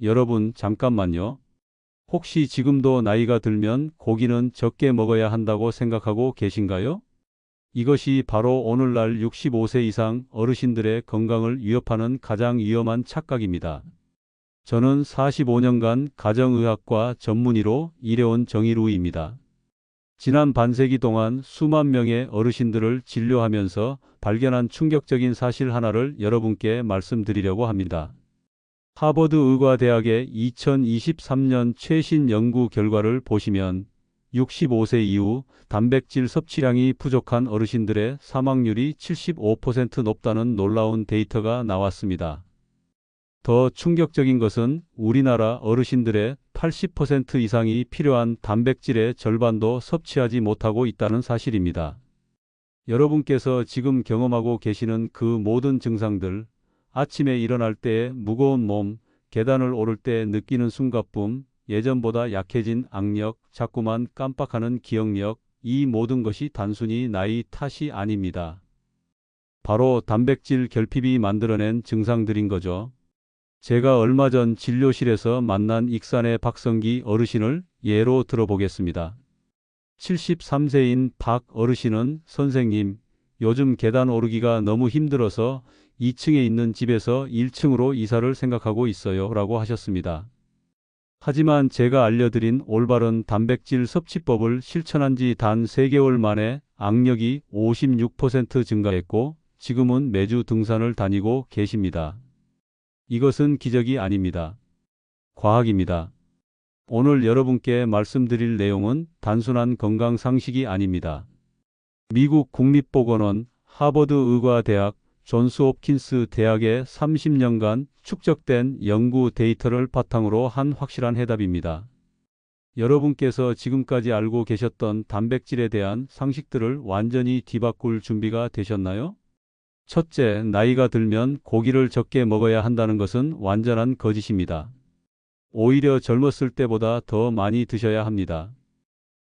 여러분, 잠깐만요. 혹시 지금도 나이가 들면 고기는 적게 먹어야 한다고 생각하고 계신가요? 이것이 바로 오늘날 65세 이상 어르신들의 건강을 위협하는 가장 위험한 착각입니다. 저는 45년간 가정의학과 전문의로 일해온 정의루입니다. 지난 반세기 동안 수만 명의 어르신들을 진료하면서 발견한 충격적인 사실 하나를 여러분께 말씀드리려고 합니다. 하버드 의과대학의 2023년 최신 연구 결과를 보시면 65세 이후 단백질 섭취량이 부족한 어르신들의 사망률이 75% 높다는 놀라운 데이터가 나왔습니다. 더 충격적인 것은 우리나라 어르신들의 80% 이상이 필요한 단백질의 절반도 섭취하지 못하고 있다는 사실입니다. 여러분께서 지금 경험하고 계시는 그 모든 증상들, 아침에 일어날 때의 무거운 몸, 계단을 오를 때 느끼는 숨가쁨, 예전보다 약해진 악력, 자꾸만 깜빡하는 기억력, 이 모든 것이 단순히 나이 탓이 아닙니다. 바로 단백질 결핍이 만들어낸 증상들인 거죠. 제가 얼마 전 진료실에서 만난 익산의 박성기 어르신을 예로 들어보겠습니다. 73세인 박 어르신은 선생님, 요즘 계단 오르기가 너무 힘들어서 2층에 있는 집에서 1층으로 이사를 생각하고 있어요 라고 하셨습니다. 하지만 제가 알려드린 올바른 단백질 섭취법을 실천한 지 단 3개월 만에 악력이 56% 증가했고 지금은 매주 등산을 다니고 계십니다. 이것은 기적이 아닙니다. 과학입니다. 오늘 여러분께 말씀드릴 내용은 단순한 건강 상식이 아닙니다. 미국 국립보건원, 하버드 의과대학, 존스 홉킨스 대학의 30년간 축적된 연구 데이터를 바탕으로 한 확실한 해답입니다. 여러분께서 지금까지 알고 계셨던 단백질에 대한 상식들을 완전히 뒤바꿀 준비가 되셨나요? 첫째, 나이가 들면 고기를 적게 먹어야 한다는 것은 완전한 거짓입니다. 오히려 젊었을 때보다 더 많이 드셔야 합니다.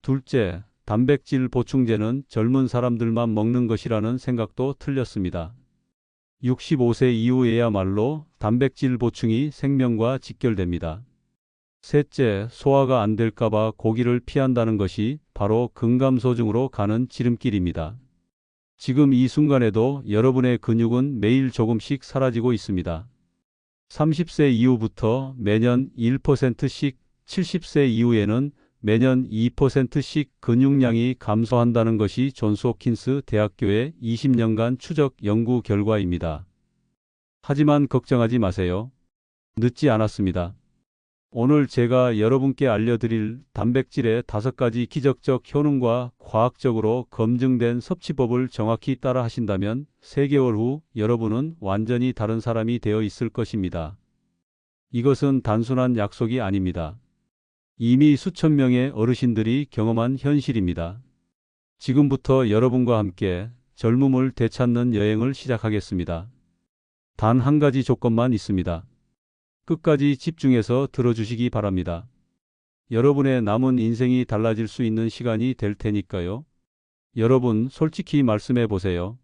둘째, 단백질 보충제는 젊은 사람들만 먹는 것이라는 생각도 틀렸습니다. 65세 이후에야말로 단백질 보충이 생명과 직결됩니다. 셋째, 소화가 안 될까봐 고기를 피한다는 것이 바로 근감소증으로 가는 지름길입니다. 지금 이 순간에도 여러분의 근육은 매일 조금씩 사라지고 있습니다. 30세 이후부터 매년 1%씩, 70세 이후에는 매년 2%씩 근육량이 감소한다는 것이 존스 홉킨스 대학교의 20년간 추적 연구 결과입니다. 하지만 걱정하지 마세요. 늦지 않았습니다. 오늘 제가 여러분께 알려드릴 단백질의 5가지 기적적 효능과 과학적으로 검증된 섭취법을 정확히 따라 하신다면 3개월 후 여러분은 완전히 다른 사람이 되어 있을 것입니다. 이것은 단순한 약속이 아닙니다. 이미 수천 명의 어르신들이 경험한 현실입니다. 지금부터 여러분과 함께 젊음을 되찾는 여행을 시작하겠습니다. 단 한 가지 조건만 있습니다. 끝까지 집중해서 들어주시기 바랍니다. 여러분의 남은 인생이 달라질 수 있는 시간이 될 테니까요. 여러분, 솔직히 말씀해 보세요.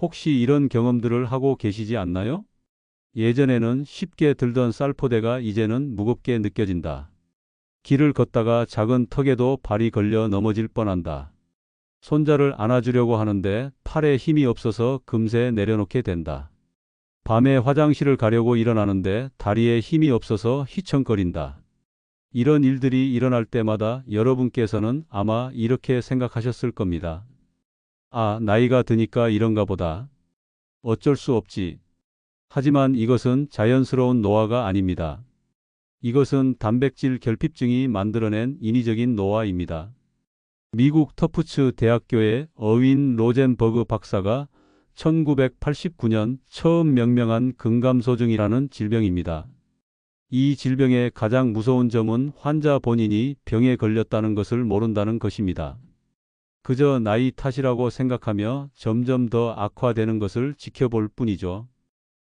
혹시 이런 경험들을 하고 계시지 않나요? 예전에는 쉽게 들던 쌀포대가 이제는 무겁게 느껴진다. 길을 걷다가 작은 턱에도 발이 걸려 넘어질 뻔한다. 손자를 안아주려고 하는데 팔에 힘이 없어서 금세 내려놓게 된다. 밤에 화장실을 가려고 일어나는데 다리에 힘이 없어서 휘청거린다. 이런 일들이 일어날 때마다 여러분께서는 아마 이렇게 생각하셨을 겁니다. 아, 나이가 드니까 이런가 보다. 어쩔 수 없지. 하지만 이것은 자연스러운 노화가 아닙니다. 이것은 단백질 결핍증이 만들어낸 인위적인 노화입니다. 미국 터프츠 대학교의 어윈 로젠버그 박사가 1989년 처음 명명한 근감소증이라는 질병입니다. 이 질병의 가장 무서운 점은 환자 본인이 병에 걸렸다는 것을 모른다는 것입니다. 그저 나이 탓이라고 생각하며 점점 더 악화되는 것을 지켜볼 뿐이죠.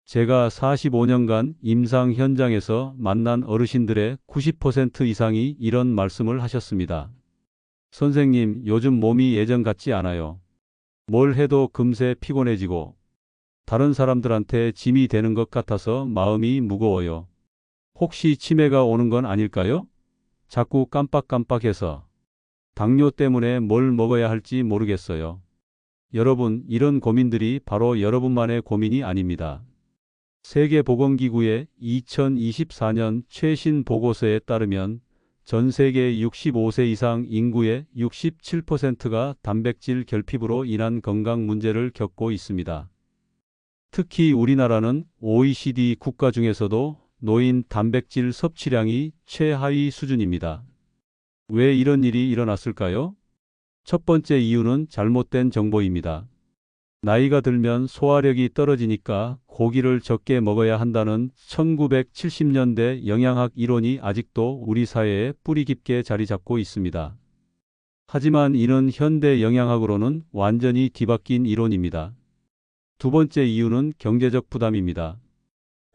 제가 45년간 임상 현장에서 만난 어르신들의 90% 이상이 이런 말씀을 하셨습니다. 선생님, 요즘 몸이 예전 같지 않아요. 뭘 해도 금세 피곤해지고 다른 사람들한테 짐이 되는 것 같아서 마음이 무거워요. 혹시 치매가 오는 건 아닐까요? 자꾸 깜빡깜빡해서. 당뇨 때문에 뭘 먹어야 할지 모르겠어요. 여러분, 이런 고민들이 바로 여러분만의 고민이 아닙니다. 세계보건기구의 2024년 최신 보고서에 따르면 전 세계 65세 이상 인구의 67%가 단백질 결핍으로 인한 건강 문제를 겪고 있습니다. 특히 우리나라는 OECD 국가 중에서도 노인 단백질 섭취량이 최하위 수준입니다. 왜 이런 일이 일어났을까요? 첫 번째 이유는 잘못된 정보입니다. 나이가 들면 소화력이 떨어지니까 고기를 적게 먹어야 한다는 1970년대 영양학 이론이 아직도 우리 사회에 뿌리 깊게 자리 잡고 있습니다. 하지만 이는 현대 영양학으로는 완전히 뒤바뀐 이론입니다. 두 번째 이유는 경제적 부담입니다.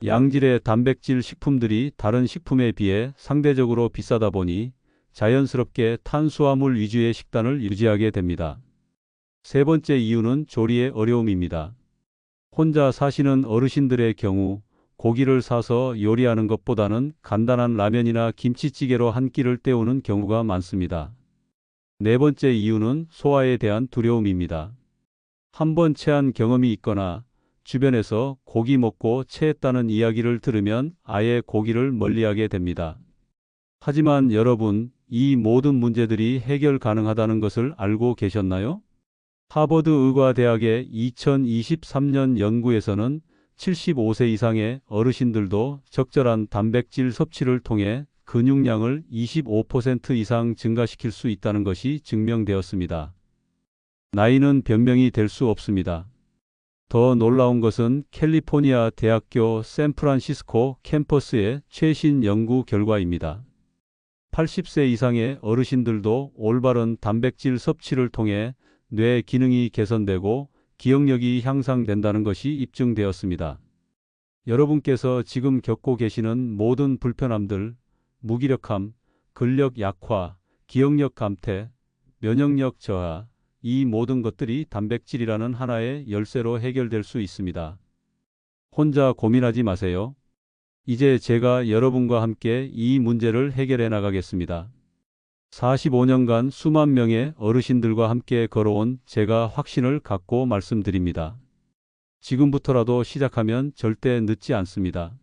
양질의 단백질 식품들이 다른 식품에 비해 상대적으로 비싸다 보니 자연스럽게 탄수화물 위주의 식단을 유지하게 됩니다. 세 번째 이유는 조리의 어려움입니다. 혼자 사시는 어르신들의 경우 고기를 사서 요리하는 것보다는 간단한 라면이나 김치찌개로 한 끼를 때우는 경우가 많습니다. 네 번째 이유는 소화에 대한 두려움입니다. 한번 체한 경험이 있거나 주변에서 고기 먹고 체했다는 이야기를 들으면 아예 고기를 멀리하게 됩니다. 하지만 여러분, 이 모든 문제들이 해결 가능하다는 것을 알고 계셨나요? 하버드 의과대학의 2023년 연구에서는 75세 이상의 어르신들도 적절한 단백질 섭취를 통해 근육량을 25% 이상 증가시킬 수 있다는 것이 증명되었습니다. 나이는 변명이 될 수 없습니다. 더 놀라운 것은 캘리포니아 대학교 샌프란시스코 캠퍼스의 최신 연구 결과입니다. 80세 이상의 어르신들도 올바른 단백질 섭취를 통해 뇌 기능이 개선되고 기억력이 향상된다는 것이 입증되었습니다. 여러분께서 지금 겪고 계시는 모든 불편함들, 무기력함, 근력 약화, 기억력 감퇴, 면역력 저하, 이 모든 것들이 단백질이라는 하나의 열쇠로 해결될 수 있습니다. 혼자 고민하지 마세요. 이제 제가 여러분과 함께 이 문제를 해결해 나가겠습니다. 45년간 수만 명의 어르신들과 함께 걸어온 제가 확신을 갖고 말씀드립니다. 지금부터라도 시작하면 절대 늦지 않습니다.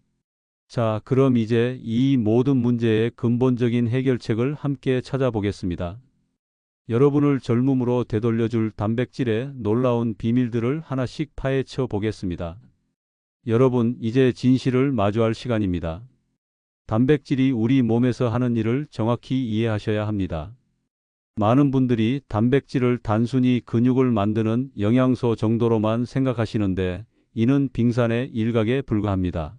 자, 그럼 이제 이 모든 문제의 근본적인 해결책을 함께 찾아보겠습니다. 여러분을 젊음으로 되돌려줄 단백질의 놀라운 비밀들을 하나씩 파헤쳐 보겠습니다. 여러분, 이제 진실을 마주할 시간입니다. 단백질이 우리 몸에서 하는 일을 정확히 이해하셔야 합니다. 많은 분들이 단백질을 단순히 근육을 만드는 영양소 정도로만 생각하시는데 이는 빙산의 일각에 불과합니다.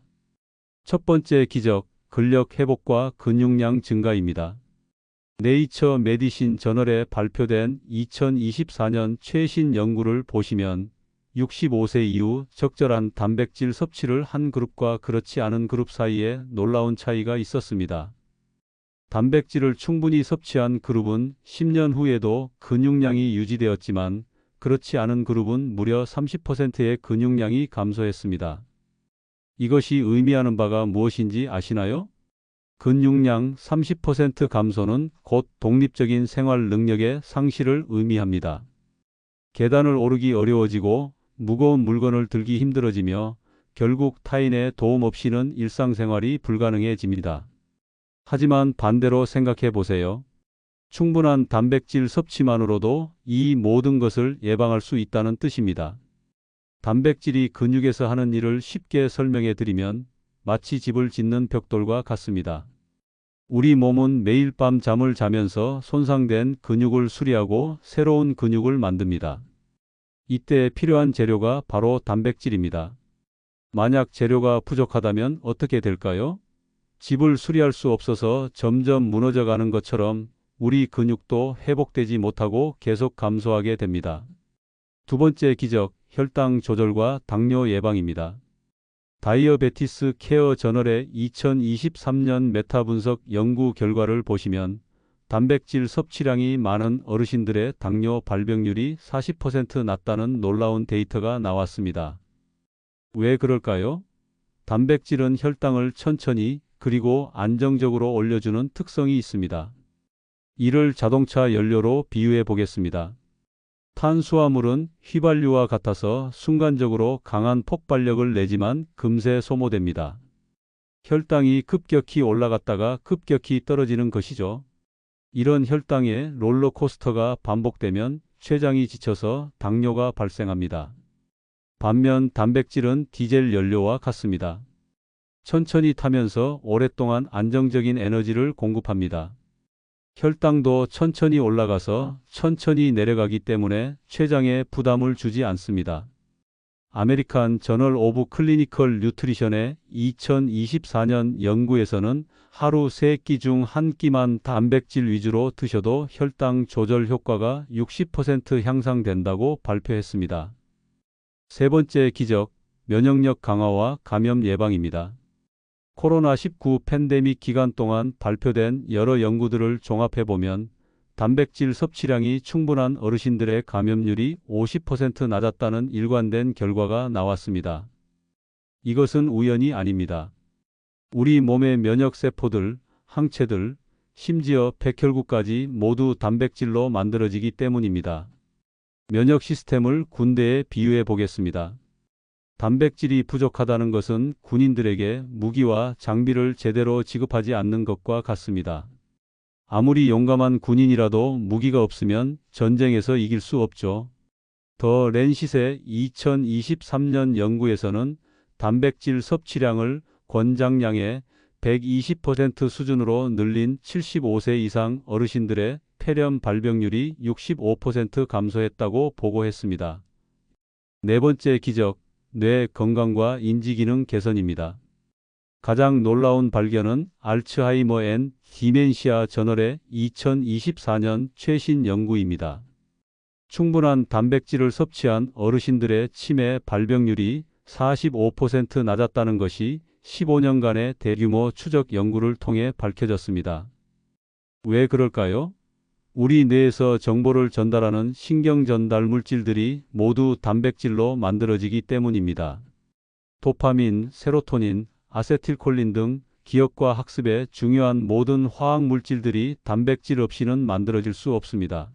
첫 번째 기적, 근력 회복과 근육량 증가입니다. 네이처 메디신 저널에 발표된 2024년 최신 연구를 보시면 65세 이후 적절한 단백질 섭취를 한 그룹과 그렇지 않은 그룹 사이에 놀라운 차이가 있었습니다. 단백질을 충분히 섭취한 그룹은 10년 후에도 근육량이 유지되었지만 그렇지 않은 그룹은 무려 30%의 근육량이 감소했습니다. 이것이 의미하는 바가 무엇인지 아시나요? 근육량 30% 감소는 곧 독립적인 생활 능력의 상실을 의미합니다. 계단을 오르기 어려워지고 무거운 물건을 들기 힘들어지며 결국 타인의 도움 없이는 일상생활이 불가능해집니다. 하지만 반대로 생각해 보세요. 충분한 단백질 섭취만으로도 이 모든 것을 예방할 수 있다는 뜻입니다. 단백질이 근육에서 하는 일을 쉽게 설명해 드리면 마치 집을 짓는 벽돌과 같습니다. 우리 몸은 매일 밤 잠을 자면서 손상된 근육을 수리하고 새로운 근육을 만듭니다. 이때 필요한 재료가 바로 단백질입니다. 만약 재료가 부족하다면 어떻게 될까요? 집을 수리할 수 없어서 점점 무너져 가는 것처럼 우리 근육도 회복되지 못하고 계속 감소하게 됩니다. 두 번째 기적, 혈당 조절과 당뇨 예방입니다. 다이어베티스 케어 저널의 2023년 메타 분석 연구 결과를 보시면 단백질 섭취량이 많은 어르신들의 당뇨 발병률이 40% 낮다는 놀라운 데이터가 나왔습니다. 왜 그럴까요? 단백질은 혈당을 천천히 그리고 안정적으로 올려주는 특성이 있습니다. 이를 자동차 연료로 비유해 보겠습니다. 탄수화물은 휘발유와 같아서 순간적으로 강한 폭발력을 내지만 금세 소모됩니다. 혈당이 급격히 올라갔다가 급격히 떨어지는 것이죠. 이런 혈당의 롤러코스터가 반복되면 췌장이 지쳐서 당뇨가 발생합니다. 반면 단백질은 디젤 연료와 같습니다. 천천히 타면서 오랫동안 안정적인 에너지를 공급합니다. 혈당도 천천히 올라가서 천천히 내려가기 때문에 췌장에 부담을 주지 않습니다. 아메리칸 저널 오브 클리니컬 뉴트리션의 2024년 연구에서는 하루 3끼 중 1끼만 단백질 위주로 드셔도 혈당 조절 효과가 60% 향상된다고 발표했습니다. 세 번째 기적, 면역력 강화와 감염 예방입니다. 코로나19 팬데믹 기간 동안 발표된 여러 연구들을 종합해보면 단백질 섭취량이 충분한 어르신들의 감염률이 50% 낮았다는 일관된 결과가 나왔습니다. 이것은 우연이 아닙니다. 우리 몸의 면역세포들, 항체들, 심지어 백혈구까지 모두 단백질로 만들어지기 때문입니다. 면역 시스템을 군대에 비유해 보겠습니다. 단백질이 부족하다는 것은 군인들에게 무기와 장비를 제대로 지급하지 않는 것과 같습니다. 아무리 용감한 군인이라도 무기가 없으면 전쟁에서 이길 수 없죠. 더 랜싯의 2023년 연구에서는 단백질 섭취량을 권장량의 120% 수준으로 늘린 75세 이상 어르신들의 폐렴 발병률이 65% 감소했다고 보고했습니다. 네 번째 기적, 뇌 건강과 인지기능 개선입니다. 가장 놀라운 발견은 알츠하이머 앤 디멘시아 저널의 2024년 최신 연구입니다. 충분한 단백질을 섭취한 어르신들의 치매 발병률이 45% 낮았다는 것이 15년간의 대규모 추적 연구를 통해 밝혀졌습니다. 왜 그럴까요? 우리 뇌에서 정보를 전달하는 신경 전달 물질들이 모두 단백질로 만들어지기 때문입니다. 도파민, 세로토닌, 아세틸콜린 등 기억과 학습에 중요한 모든 화학 물질들이 단백질 없이는 만들어질 수 없습니다.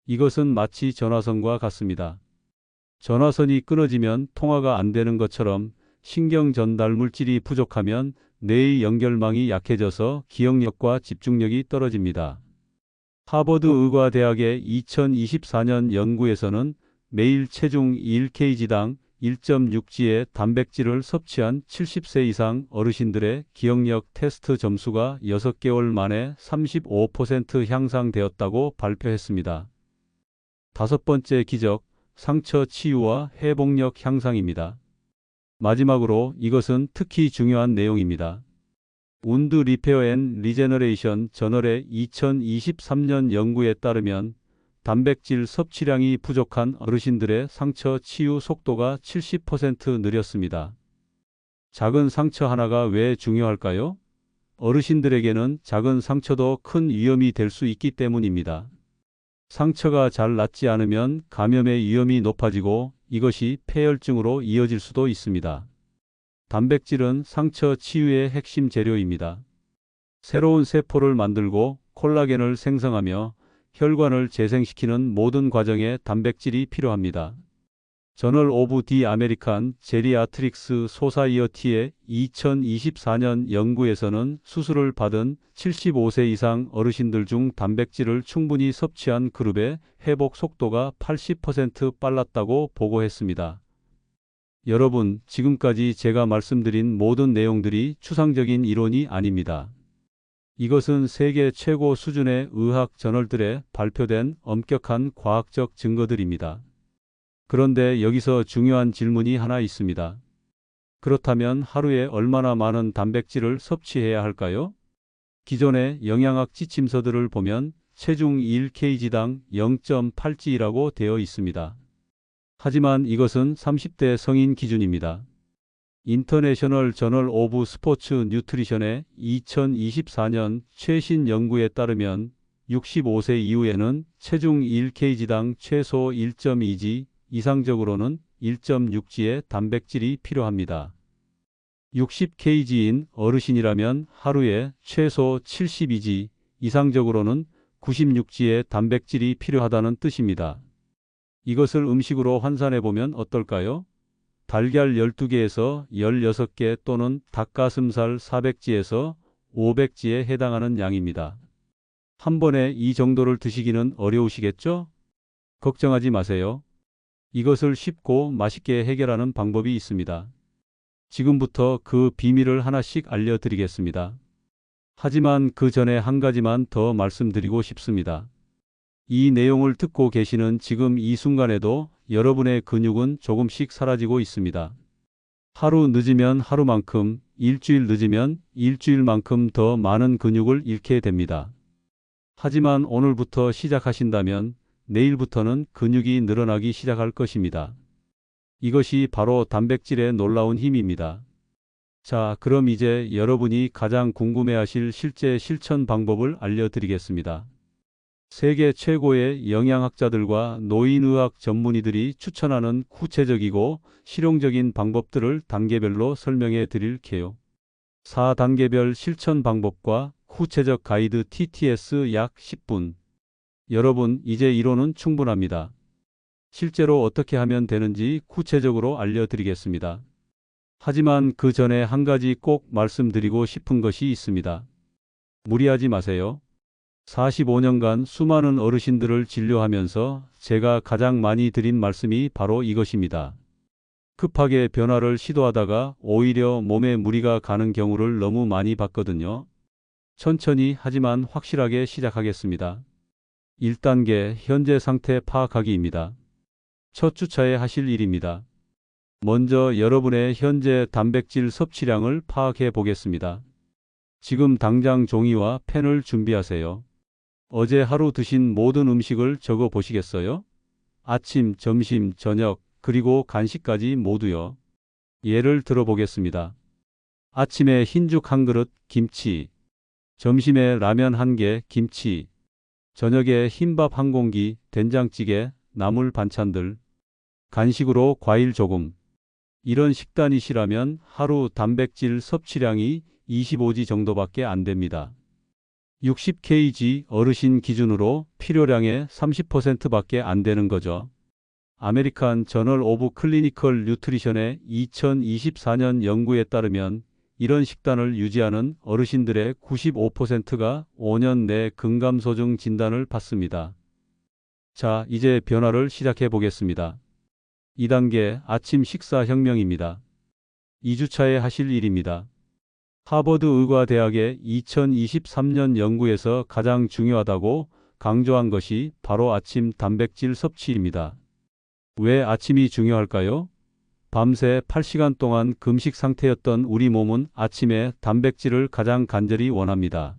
이것은 마치 전화선과 같습니다. 전화선이 끊어지면 통화가 안 되는 것처럼 신경 전달 물질이 부족하면 뇌의 연결망이 약해져서 기억력과 집중력이 떨어집니다. 하버드 의과대학의 2024년 연구에서는 매일 체중 1kg당 1.6g의 단백질을 섭취한 70세 이상 어르신들의 기억력 테스트 점수가 6개월 만에 35% 향상되었다고 발표했습니다. 다섯 번째 기적, 상처 치유와 회복력 향상입니다. 마지막으로 이것은 특히 중요한 내용입니다. 운드 리페어 앤 리제너레이션 저널의 2023년 연구에 따르면 단백질 섭취량이 부족한 어르신들의 상처 치유 속도가 70% 느렸습니다. 작은 상처 하나가 왜 중요할까요? 어르신들에게는 작은 상처도 큰 위험이 될 수 있기 때문입니다. 상처가 잘 낫지 않으면 감염의 위험이 높아지고 이것이 폐혈증으로 이어질 수도 있습니다. 단백질은 상처 치유의 핵심 재료입니다. 새로운 세포를 만들고 콜라겐을 생성하며 혈관을 재생시키는 모든 과정에 단백질이 필요합니다. 저널 오브 디 아메리칸 제리아트릭스 소사이어티의 2024년 연구에서는 수술을 받은 75세 이상 어르신들 중 단백질을 충분히 섭취한 그룹의 회복 속도가 80% 빨랐다고 보고했습니다. 여러분, 지금까지 제가 말씀드린 모든 내용들이 추상적인 이론이 아닙니다. 이것은 세계 최고 수준의 의학 저널들에 발표된 엄격한 과학적 증거들입니다. 그런데 여기서 중요한 질문이 하나 있습니다. 그렇다면 하루에 얼마나 많은 단백질을 섭취해야 할까요? 기존의 영양학 지침서들을 보면 체중 1kg당 0.8g라고 되어 있습니다. 하지만 이것은 30대 성인 기준입니다. 인터내셔널 저널 오브 스포츠 뉴트리션의 2024년 최신 연구에 따르면 65세 이후에는 체중 1kg당 최소 1.2g, 이상적으로는 1.6g의 단백질이 필요합니다. 60kg인 어르신이라면 하루에 최소 72g, 이상적으로는 96g의 단백질이 필요하다는 뜻입니다. 이것을 음식으로 환산해 보면 어떨까요? 달걀 12개에서 16개 또는 닭가슴살 400g에서 500g에 해당하는 양입니다. 한 번에 이 정도를 드시기는 어려우시겠죠? 걱정하지 마세요. 이것을 쉽고 맛있게 해결하는 방법이 있습니다. 지금부터 그 비밀을 하나씩 알려드리겠습니다. 하지만 그 전에 한 가지만 더 말씀드리고 싶습니다. 이 내용을 듣고 계시는 지금 이 순간에도 여러분의 근육은 조금씩 사라지고 있습니다. 하루 늦으면 하루만큼, 일주일 늦으면 일주일만큼 더 많은 근육을 잃게 됩니다. 하지만 오늘부터 시작하신다면 내일부터는 근육이 늘어나기 시작할 것입니다. 이것이 바로 단백질의 놀라운 힘입니다. 자, 그럼 이제 여러분이 가장 궁금해하실 실제 실천 방법을 알려드리겠습니다. 세계 최고의 영양학자들과 노인의학 전문의들이 추천하는 구체적이고 실용적인 방법들을 단계별로 설명해 드릴게요. 4단계별 실천 방법과 구체적 가이드 TTS 약 10분. 여러분, 이제 이론은 충분합니다. 실제로 어떻게 하면 되는지 구체적으로 알려드리겠습니다. 하지만 그 전에 한 가지 꼭 말씀드리고 싶은 것이 있습니다. 무리하지 마세요. 45년간 수많은 어르신들을 진료하면서 제가 가장 많이 드린 말씀이 바로 이것입니다. 급하게 변화를 시도하다가 오히려 몸에 무리가 가는 경우를 너무 많이 봤거든요. 천천히 하지만 확실하게 시작하겠습니다. 1단계 현재 상태 파악하기입니다. 첫 주차에 하실 일입니다. 먼저 여러분의 현재 단백질 섭취량을 파악해 보겠습니다. 지금 당장 종이와 펜을 준비하세요. 어제 하루 드신 모든 음식을 적어 보시겠어요? 아침, 점심, 저녁, 그리고 간식까지 모두요. 예를 들어 보겠습니다. 아침에 흰죽 한 그릇, 김치. 점심에 라면 한 개, 김치. 저녁에 흰밥 한 공기, 된장찌개, 나물 반찬들. 간식으로 과일 조금. 이런 식단이시라면 하루 단백질 섭취량이 25g 정도밖에 안 됩니다. 60kg 어르신 기준으로 필요량의 30%밖에 안 되는 거죠. 아메리칸 저널 오브 클리니컬 뉴트리션의 2024년 연구에 따르면 이런 식단을 유지하는 어르신들의 95%가 5년 내 근감소증 진단을 받습니다. 자, 이제 변화를 시작해 보겠습니다. 2단계 아침 식사 혁명입니다. 2주차에 하실 일입니다. 하버드 의과대학의 2023년 연구에서 가장 중요하다고 강조한 것이 바로 아침 단백질 섭취입니다. 왜 아침이 중요할까요? 밤새 8시간 동안 금식 상태였던 우리 몸은 아침에 단백질을 가장 간절히 원합니다.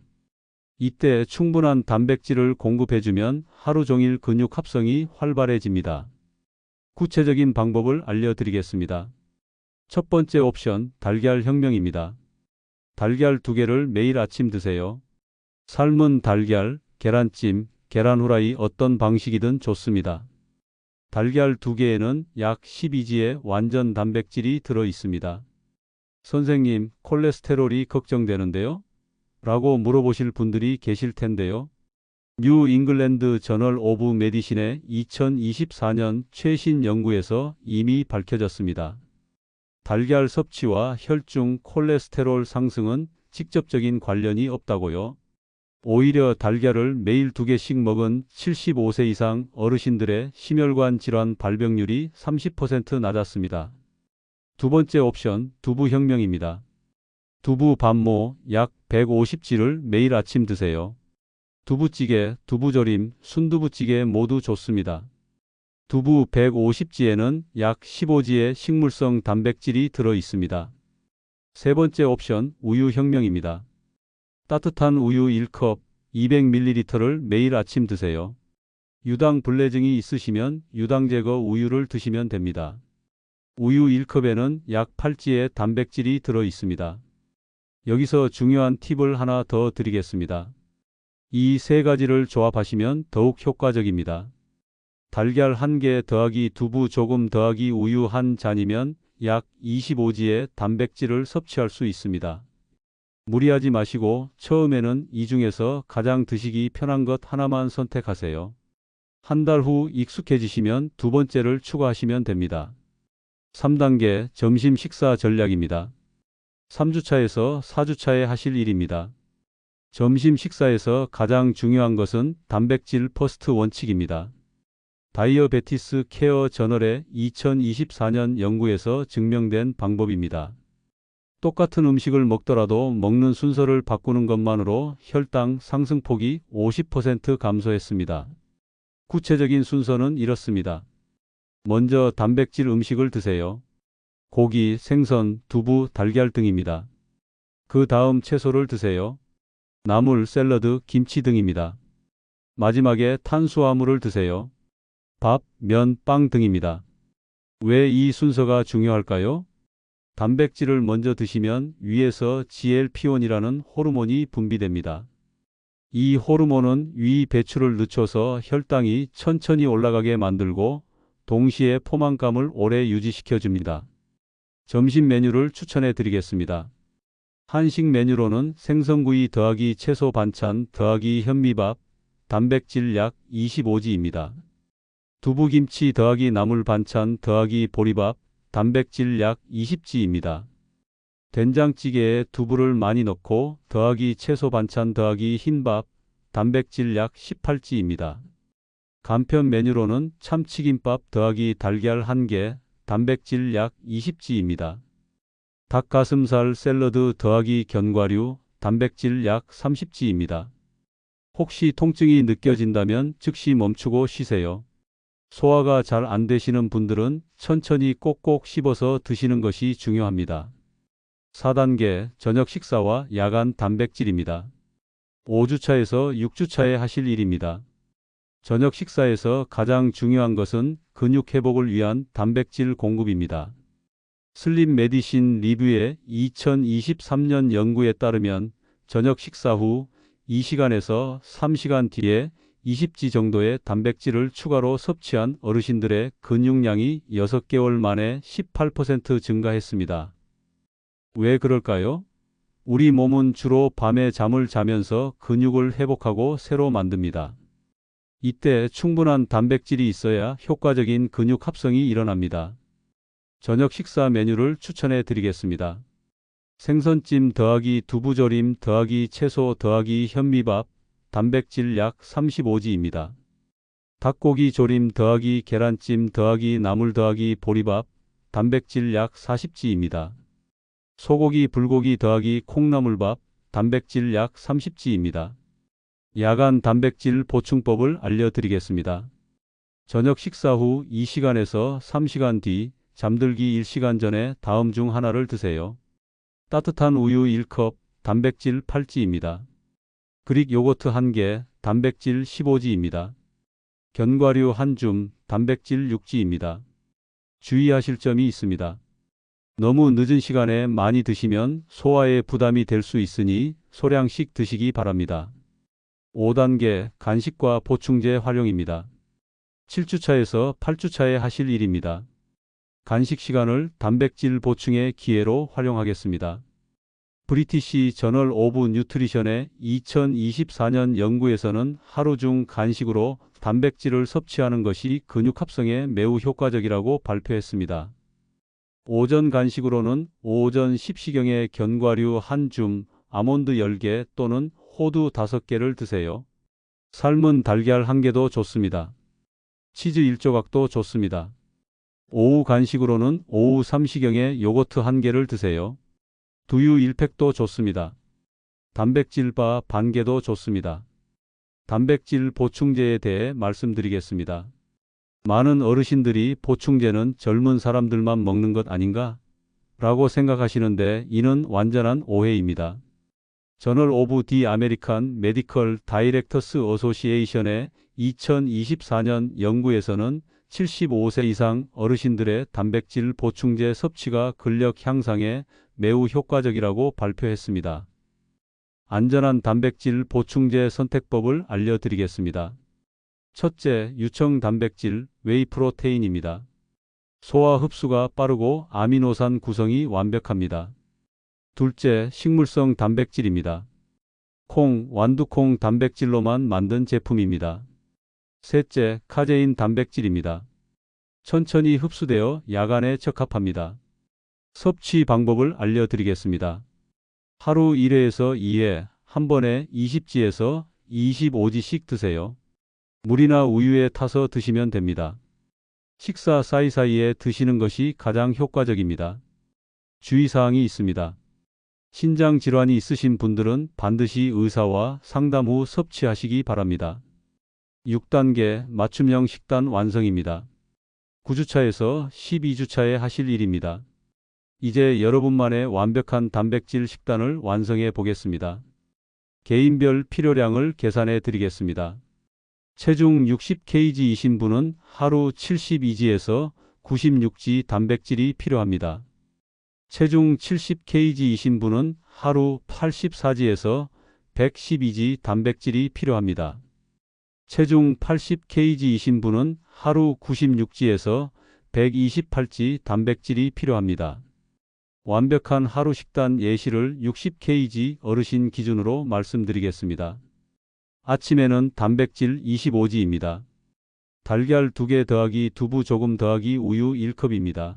이때 충분한 단백질을 공급해주면 하루 종일 근육 합성이 활발해집니다. 구체적인 방법을 알려드리겠습니다. 첫 번째 옵션, 달걀 혁명입니다. 달걀 2개를 매일 아침 드세요. 삶은 달걀, 계란찜, 계란 후라이 어떤 방식이든 좋습니다. 달걀 2개에는 약 12g의 완전 단백질이 들어 있습니다. 선생님, 콜레스테롤이 걱정되는데요? 라고 물어보실 분들이 계실 텐데요. 뉴 잉글랜드 저널 오브 메디신의 2024년 최신 연구에서 이미 밝혀졌습니다. 달걀 섭취와 혈중 콜레스테롤 상승은 직접적인 관련이 없다고요. 오히려 달걀을 매일 2개씩 먹은 75세 이상 어르신들의 심혈관 질환 발병률이 30% 낮았습니다. 두 번째 옵션, 두부 혁명입니다. 두부 반모 약 150g를 매일 아침 드세요. 두부찌개, 두부조림, 순두부찌개 모두 좋습니다. 두부 150g에는 약 15g의 식물성 단백질이 들어 있습니다. 세 번째 옵션, 우유 혁명입니다. 따뜻한 우유 1컵, 200ml를 매일 아침 드세요. 유당 불내증이 있으시면 유당 제거 우유를 드시면 됩니다. 우유 1컵에는 약 8g의 단백질이 들어 있습니다. 여기서 중요한 팁을 하나 더 드리겠습니다. 이 세 가지를 조합하시면 더욱 효과적입니다. 달걀 1개 더하기 두부 조금 더하기 우유 한 잔이면 약 25g의 단백질을 섭취할 수 있습니다. 무리하지 마시고 처음에는 이 중에서 가장 드시기 편한 것 하나만 선택하세요. 한 달 후 익숙해지시면 두 번째를 추가하시면 됩니다. 3단계 점심 식사 전략입니다. 3주차에서 4주차에 하실 일입니다. 점심 식사에서 가장 중요한 것은 단백질 퍼스트 원칙입니다. 다이어베티스 케어 저널의 2024년 연구에서 증명된 방법입니다. 똑같은 음식을 먹더라도 먹는 순서를 바꾸는 것만으로 혈당 상승폭이 50% 감소했습니다. 구체적인 순서는 이렇습니다. 먼저 단백질 음식을 드세요. 고기, 생선, 두부, 달걀 등입니다. 그 다음 채소를 드세요. 나물, 샐러드, 김치 등입니다. 마지막에 탄수화물을 드세요. 밥, 면, 빵 등입니다. 왜 이 순서가 중요할까요? 단백질을 먼저 드시면 위에서 GLP-1이라는 호르몬이 분비됩니다. 이 호르몬은 위 배출을 늦춰서 혈당이 천천히 올라가게 만들고 동시에 포만감을 오래 유지시켜 줍니다. 점심 메뉴를 추천해 드리겠습니다. 한식 메뉴로는 생선구이 더하기 채소 반찬 더하기 현미밥, 단백질 약 25g입니다. 두부김치 더하기 나물 반찬 더하기 보리밥, 단백질 약 20g입니다. 된장찌개에 두부를 많이 넣고 더하기 채소 반찬 더하기 흰밥, 단백질 약 18g입니다. 간편 메뉴로는 참치김밥 더하기 달걀 1개, 단백질 약 20g입니다. 닭가슴살 샐러드 더하기 견과류, 단백질 약 30g입니다. 혹시 통증이 느껴진다면 즉시 멈추고 쉬세요. 소화가 잘 안 되시는 분들은 천천히 꼭꼭 씹어서 드시는 것이 중요합니다. 4단계 저녁 식사와 야간 단백질입니다. 5주차에서 6주차에 하실 일입니다. 저녁 식사에서 가장 중요한 것은 근육 회복을 위한 단백질 공급입니다. 슬림 메디신 리뷰의 2023년 연구에 따르면 저녁 식사 후 2시간에서 3시간 뒤에 20g 정도의 단백질을 추가로 섭취한 어르신들의 근육량이 6개월 만에 18% 증가했습니다. 왜 그럴까요? 우리 몸은 주로 밤에 잠을 자면서 근육을 회복하고 새로 만듭니다. 이때 충분한 단백질이 있어야 효과적인 근육 합성이 일어납니다. 저녁 식사 메뉴를 추천해 드리겠습니다. 생선찜 더하기 두부조림 더하기 채소 더하기 현미밥, 단백질 약 35g입니다. 닭고기 조림 더하기 계란찜 더하기 나물 더하기 보리밥, 단백질 약 40g입니다. 소고기 불고기 더하기 콩나물밥, 단백질 약 30g입니다. 야간 단백질 보충법을 알려드리겠습니다. 저녁 식사 후 2시간에서 3시간 뒤 잠들기 1시간 전에 다음 중 하나를 드세요. 따뜻한 우유 1컵, 단백질 8g입니다. 그릭 요거트 1개, 단백질 15g입니다. 견과류 1줌, 단백질 6g입니다. 주의하실 점이 있습니다. 너무 늦은 시간에 많이 드시면 소화에 부담이 될 수 있으니 소량씩 드시기 바랍니다. 5단계 간식과 보충제 활용입니다. 7주차에서 8주차에 하실 일입니다. 간식 시간을 단백질 보충의 기회로 활용하겠습니다. 브리티시 저널 오브 뉴트리션의 2024년 연구에서는 하루 중 간식으로 단백질을 섭취하는 것이 근육 합성에 매우 효과적이라고 발표했습니다. 오전 간식으로는 오전 10시경에 견과류 1줌, 아몬드 10개 또는 호두 5개를 드세요. 삶은 달걀 1개도 좋습니다. 치즈 1조각도 좋습니다. 오후 간식으로는 오후 3시경에 요거트 1개를 드세요. 두유 1팩도 좋습니다. 단백질 바 반 개도 좋습니다. 단백질 보충제에 대해 말씀드리겠습니다. 많은 어르신들이 보충제는 젊은 사람들만 먹는 것 아닌가? 라고 생각하시는데 이는 완전한 오해입니다. 저널 오브 디 아메리칸 메디컬 다이렉터스 어소시에이션의 2024년 연구에서는 75세 이상 어르신들의 단백질 보충제 섭취가 근력 향상에 매우 효과적이라고 발표했습니다. 안전한 단백질 보충제 선택법을 알려드리겠습니다. 첫째, 유청 단백질, 웨이 프로테인입니다. 소화 흡수가 빠르고 아미노산 구성이 완벽합니다. 둘째, 식물성 단백질입니다. 콩, 완두콩 단백질로만 만든 제품입니다. 셋째, 카제인 단백질입니다. 천천히 흡수되어 야간에 적합합니다. 섭취 방법을 알려드리겠습니다. 하루 1회에서 2회, 한 번에 20지에서 25지씩 드세요. 물이나 우유에 타서 드시면 됩니다. 식사 사이사이에 드시는 것이 가장 효과적입니다. 주의사항이 있습니다. 신장 질환이 있으신 분들은 반드시 의사와 상담 후 섭취하시기 바랍니다. 6단계 맞춤형 식단 완성입니다. 9주차에서 12주차에 하실 일입니다. 이제 여러분만의 완벽한 단백질 식단을 완성해 보겠습니다. 개인별 필요량을 계산해 드리겠습니다. 체중 60kg이신 분은 하루 72지에서 96지 단백질이 필요합니다. 체중 70kg이신 분은 하루 84지에서 112지 단백질이 필요합니다. 체중 80kg이신 분은 하루 96지에서 128지 단백질이 필요합니다. 완벽한 하루 식단 예시를 60kg 어르신 기준으로 말씀드리겠습니다. 아침에는 단백질 25지입니다. 달걀 2개 더하기 두부 조금 더하기 우유 1컵입니다.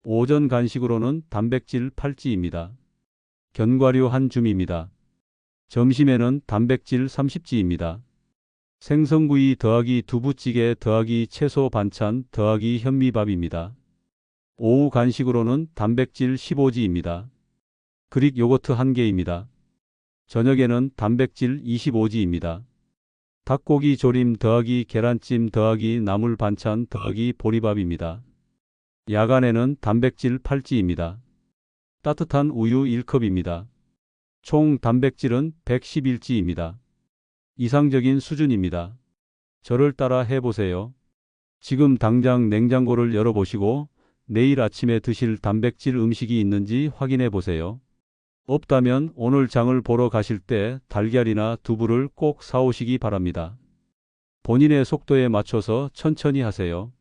오전 간식으로는 단백질 8지입니다. 견과류 한 줌입니다. 점심에는 단백질 30지입니다. 생선구이 더하기 두부찌개 더하기 채소 반찬 더하기 현미밥입니다. 오후 간식으로는 단백질 15지입니다. 그릭 요거트 1개입니다. 저녁에는 단백질 25지입니다. 닭고기 조림 더하기 계란찜 더하기 나물 반찬 더하기 보리밥입니다. 야간에는 단백질 8지입니다. 따뜻한 우유 1컵입니다. 총 단백질은 111지입니다. 이상적인 수준입니다. 저를 따라 해보세요. 지금 당장 냉장고를 열어보시고 내일 아침에 드실 단백질 음식이 있는지 확인해 보세요. 없다면 오늘 장을 보러 가실 때 달걀이나 두부를 꼭 사오시기 바랍니다. 본인의 속도에 맞춰서 천천히 하세요.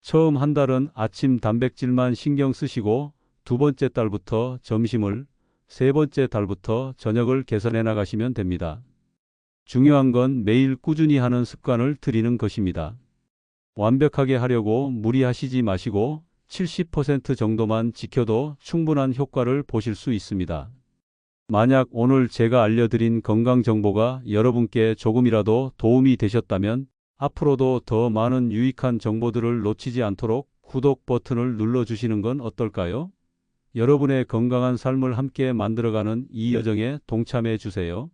처음 한 달은 아침 단백질만 신경 쓰시고 두 번째 달부터 점심을, 세 번째 달부터 저녁을 개선해 나가시면 됩니다. 중요한 건 매일 꾸준히 하는 습관을 들이는 것입니다. 완벽하게 하려고 무리하시지 마시고 70% 정도만 지켜도 충분한 효과를 보실 수 있습니다. 만약 오늘 제가 알려드린 건강 정보가 여러분께 조금이라도 도움이 되셨다면 앞으로도 더 많은 유익한 정보들을 놓치지 않도록 구독 버튼을 눌러주시는 건 어떨까요? 여러분의 건강한 삶을 함께 만들어가는 이 여정에 동참해 주세요.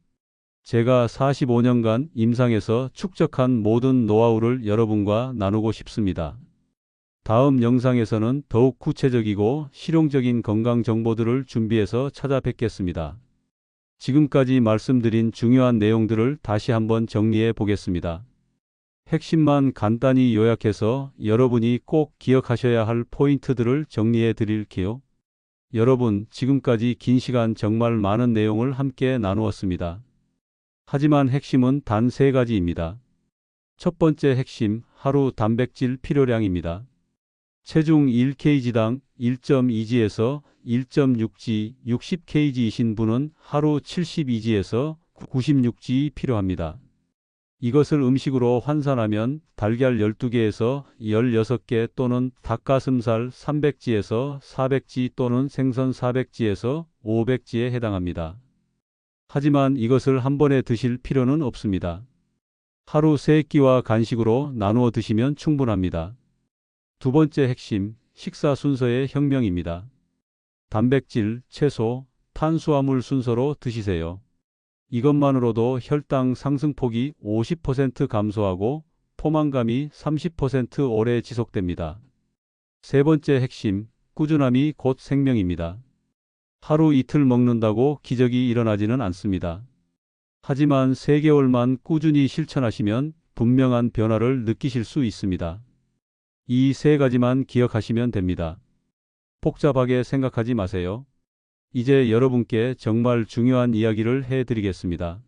제가 45년간 임상에서 축적한 모든 노하우를 여러분과 나누고 싶습니다. 다음 영상에서는 더욱 구체적이고 실용적인 건강 정보들을 준비해서 찾아뵙겠습니다. 지금까지 말씀드린 중요한 내용들을 다시 한번 정리해 보겠습니다. 핵심만 간단히 요약해서 여러분이 꼭 기억하셔야 할 포인트들을 정리해 드릴게요. 여러분, 지금까지 긴 시간 정말 많은 내용을 함께 나누었습니다. 하지만 핵심은 단 3가지입니다. 첫 번째 핵심, 하루 단백질 필요량입니다. 체중 1kg당 1.2g에서 1.6g, 60kg이신 분은 하루 72g에서 96g 필요합니다. 이것을 음식으로 환산하면 달걀 12개에서 16개 또는 닭가슴살 300g에서 400g 또는 생선 400g에서 500g에 해당합니다. 하지만 이것을 한 번에 드실 필요는 없습니다. 하루 3끼와 간식으로 나누어 드시면 충분합니다. 두 번째 핵심, 식사 순서의 혁명입니다. 단백질, 채소, 탄수화물 순서로 드시세요. 이것만으로도 혈당 상승폭이 50% 감소하고 포만감이 30% 오래 지속됩니다. 세 번째 핵심, 꾸준함이 곧 생명입니다. 하루 이틀 먹는다고 기적이 일어나지는 않습니다. 하지만 3개월만 꾸준히 실천하시면 분명한 변화를 느끼실 수 있습니다. 이 3가지만 기억하시면 됩니다. 복잡하게 생각하지 마세요. 이제 여러분께 정말 중요한 이야기를 해드리겠습니다.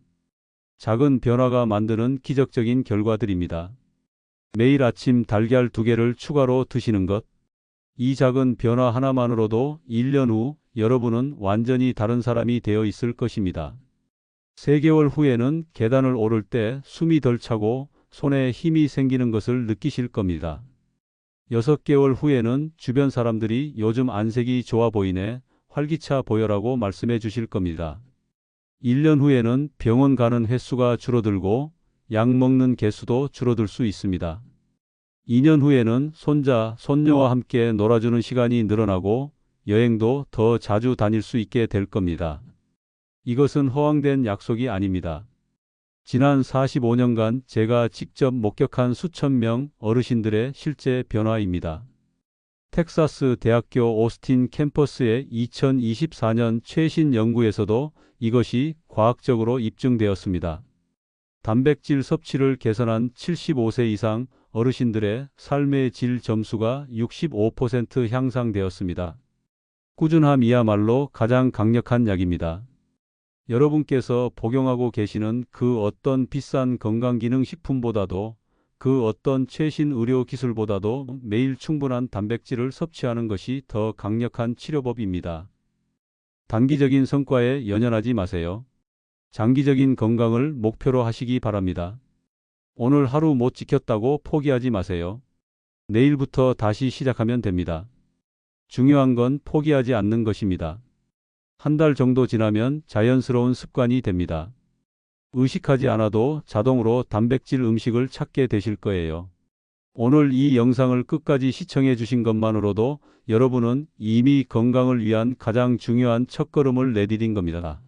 작은 변화가 만드는 기적적인 결과들입니다. 매일 아침 달걀 2개를 추가로 드시는 것, 이 작은 변화 하나만으로도 1년 후 여러분은 완전히 다른 사람이 되어 있을 것입니다. 3개월 후에는 계단을 오를 때 숨이 덜 차고 손에 힘이 생기는 것을 느끼실 겁니다. 6개월 후에는 주변 사람들이 요즘 안색이 좋아 보이네, 활기차 보여라고 말씀해 주실 겁니다. 1년 후에는 병원 가는 횟수가 줄어들고 약 먹는 개수도 줄어들 수 있습니다. 2년 후에는 손자, 손녀와 함께 놀아주는 시간이 늘어나고 여행도 더 자주 다닐 수 있게 될 겁니다. 이것은 허황된 약속이 아닙니다. 지난 45년간 제가 직접 목격한 수천 명 어르신들의 실제 변화입니다. 텍사스 대학교 오스틴 캠퍼스의 2024년 최신 연구에서도 이것이 과학적으로 입증되었습니다. 단백질 섭취를 개선한 75세 이상 어르신들의 삶의 질 점수가 65% 향상되었습니다. 꾸준함이야말로 가장 강력한 약입니다. 여러분께서 복용하고 계시는 그 어떤 비싼 건강기능식품보다도 그 어떤 최신 의료기술보다도 매일 충분한 단백질을 섭취하는 것이 더 강력한 치료법입니다. 단기적인 성과에 연연하지 마세요. 장기적인 건강을 목표로 하시기 바랍니다. 오늘 하루 못 지켰다고 포기하지 마세요. 내일부터 다시 시작하면 됩니다. 중요한 건 포기하지 않는 것입니다. 한 달 정도 지나면 자연스러운 습관이 됩니다. 의식하지 않아도 자동으로 단백질 음식을 찾게 되실 거예요. 오늘 이 영상을 끝까지 시청해 주신 것만으로도 여러분은 이미 건강을 위한 가장 중요한 첫걸음을 내디딘 겁니다.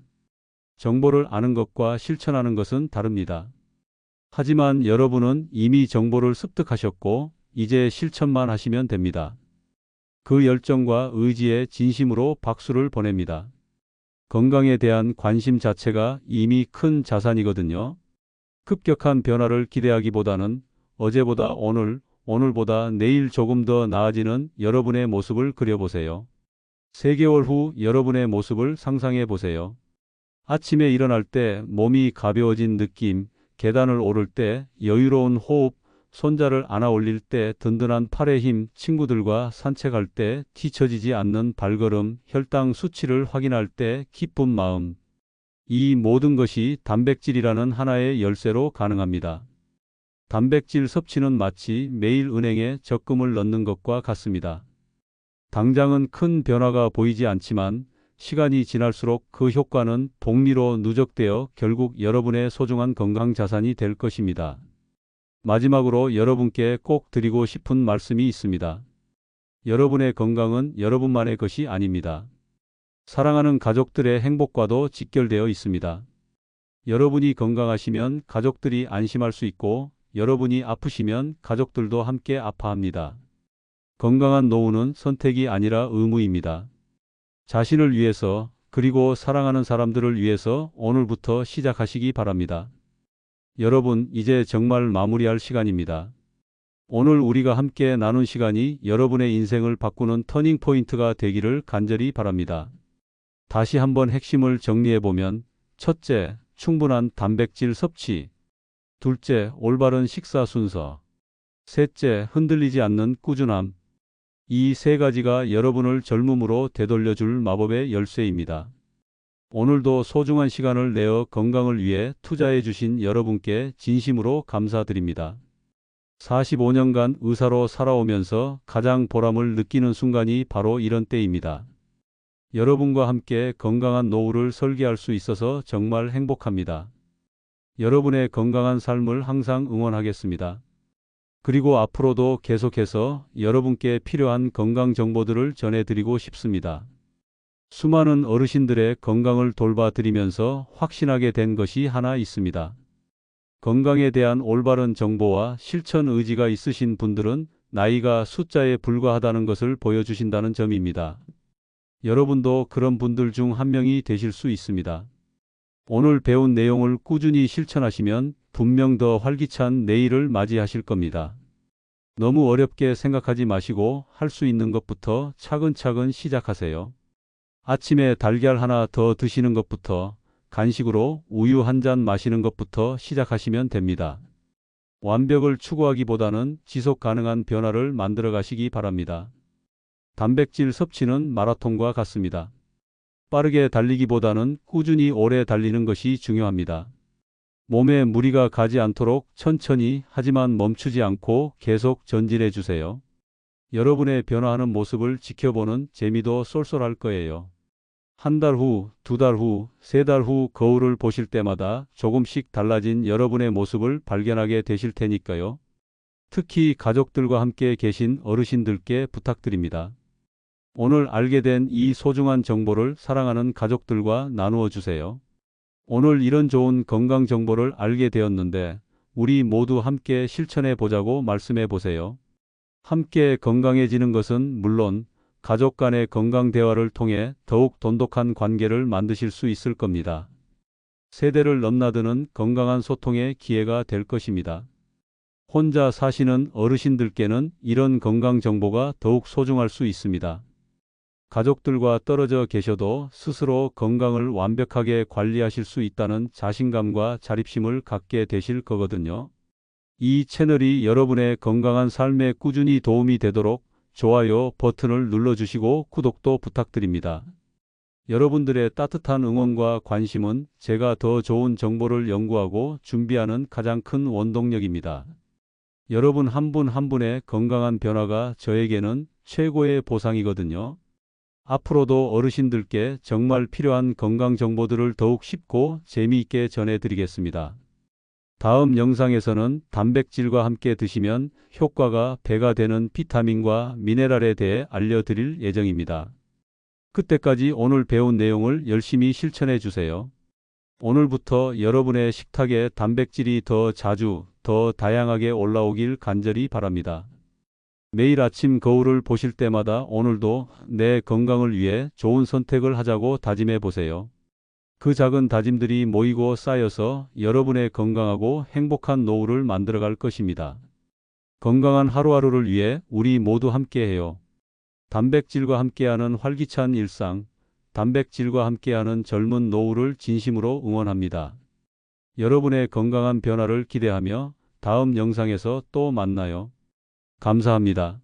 정보를 아는 것과 실천하는 것은 다릅니다. 하지만 여러분은 이미 정보를 습득하셨고 이제 실천만 하시면 됩니다. 그 열정과 의지에 진심으로 박수를 보냅니다. 건강에 대한 관심 자체가 이미 큰 자산이거든요. 급격한 변화를 기대하기보다는 어제보다 오늘, 오늘보다 내일 조금 더 나아지는 여러분의 모습을 그려보세요. 3개월 후 여러분의 모습을 상상해 보세요. 아침에 일어날 때 몸이 가벼워진 느낌, 계단을 오를 때 여유로운 호흡, 손자를 안아 올릴 때 든든한 팔의 힘, 친구들과 산책할 때 뒤처지지 않는 발걸음, 혈당 수치를 확인할 때 기쁜 마음. 이 모든 것이 단백질이라는 하나의 열쇠로 가능합니다. 단백질 섭취는 마치 매일 은행에 적금을 넣는 것과 같습니다. 당장은 큰 변화가 보이지 않지만 시간이 지날수록 그 효과는 복리로 누적되어 결국 여러분의 소중한 건강 자산이 될 것입니다. 마지막으로 여러분께 꼭 드리고 싶은 말씀이 있습니다. 여러분의 건강은 여러분만의 것이 아닙니다. 사랑하는 가족들의 행복과도 직결되어 있습니다. 여러분이 건강하시면 가족들이 안심할 수 있고 여러분이 아프시면 가족들도 함께 아파합니다. 건강한 노후는 선택이 아니라 의무입니다. 자신을 위해서 그리고 사랑하는 사람들을 위해서 오늘부터 시작하시기 바랍니다. 여러분, 이제 정말 마무리할 시간입니다. 오늘 우리가 함께 나눈 시간이 여러분의 인생을 바꾸는 터닝포인트가 되기를 간절히 바랍니다. 다시 한번 핵심을 정리해보면, 첫째, 충분한 단백질 섭취. 둘째, 올바른 식사 순서. 셋째, 흔들리지 않는 꾸준함. 이 3가지가 여러분을 젊음으로 되돌려줄 마법의 열쇠입니다. 오늘도 소중한 시간을 내어 건강을 위해 투자해 주신 여러분께 진심으로 감사드립니다. 45년간 의사로 살아오면서 가장 보람을 느끼는 순간이 바로 이런 때입니다. 여러분과 함께 건강한 노후를 설계할 수 있어서 정말 행복합니다. 여러분의 건강한 삶을 항상 응원하겠습니다. 그리고 앞으로도 계속해서 여러분께 필요한 건강 정보들을 전해드리고 싶습니다. 수많은 어르신들의 건강을 돌봐드리면서 확신하게 된 것이 하나 있습니다. 건강에 대한 올바른 정보와 실천 의지가 있으신 분들은 나이가 숫자에 불과하다는 것을 보여주신다는 점입니다. 여러분도 그런 분들 중 한 명이 되실 수 있습니다. 오늘 배운 내용을 꾸준히 실천하시면 분명 더 활기찬 내일을 맞이하실 겁니다. 너무 어렵게 생각하지 마시고 할 수 있는 것부터 차근차근 시작하세요. 아침에 달걀 하나 더 드시는 것부터, 간식으로 우유 한 잔 마시는 것부터 시작하시면 됩니다. 완벽을 추구하기보다는 지속 가능한 변화를 만들어 가시기 바랍니다. 단백질 섭취는 마라톤과 같습니다. 빠르게 달리기보다는 꾸준히 오래 달리는 것이 중요합니다. 몸에 무리가 가지 않도록 천천히 하지만 멈추지 않고 계속 전진해 주세요. 여러분의 변화하는 모습을 지켜보는 재미도 쏠쏠할 거예요. 한 달 후, 두 달 후, 세 달 후 거울을 보실 때마다 조금씩 달라진 여러분의 모습을 발견하게 되실 테니까요. 특히 가족들과 함께 계신 어르신들께 부탁드립니다. 오늘 알게 된 이 소중한 정보를 사랑하는 가족들과 나누어 주세요. 오늘 이런 좋은 건강 정보를 알게 되었는데 우리 모두 함께 실천해 보자고 말씀해 보세요. 함께 건강해지는 것은 물론 가족 간의 건강 대화를 통해 더욱 돈독한 관계를 만드실 수 있을 겁니다. 세대를 넘나드는 건강한 소통의 기회가 될 것입니다. 혼자 사시는 어르신들께는 이런 건강 정보가 더욱 소중할 수 있습니다. 가족들과 떨어져 계셔도 스스로 건강을 완벽하게 관리하실 수 있다는 자신감과 자립심을 갖게 되실 거거든요. 이 채널이 여러분의 건강한 삶에 꾸준히 도움이 되도록 좋아요 버튼을 눌러주시고 구독도 부탁드립니다. 여러분들의 따뜻한 응원과 관심은 제가 더 좋은 정보를 연구하고 준비하는 가장 큰 원동력입니다. 여러분 한 분 한 분의 건강한 변화가 저에게는 최고의 보상이거든요. 앞으로도 어르신들께 정말 필요한 건강 정보들을 더욱 쉽고 재미있게 전해드리겠습니다. 다음 영상에서는 단백질과 함께 드시면 효과가 배가 되는 비타민과 미네랄에 대해 알려드릴 예정입니다. 그때까지 오늘 배운 내용을 열심히 실천해 주세요. 오늘부터 여러분의 식탁에 단백질이 더 자주, 더 다양하게 올라오길 간절히 바랍니다. 매일 아침 거울을 보실 때마다 오늘도 내 건강을 위해 좋은 선택을 하자고 다짐해 보세요. 그 작은 다짐들이 모이고 쌓여서 여러분의 건강하고 행복한 노후를 만들어갈 것입니다. 건강한 하루하루를 위해 우리 모두 함께해요. 단백질과 함께하는 활기찬 일상, 단백질과 함께하는 젊은 노후를 진심으로 응원합니다. 여러분의 건강한 변화를 기대하며 다음 영상에서 또 만나요. 감사합니다.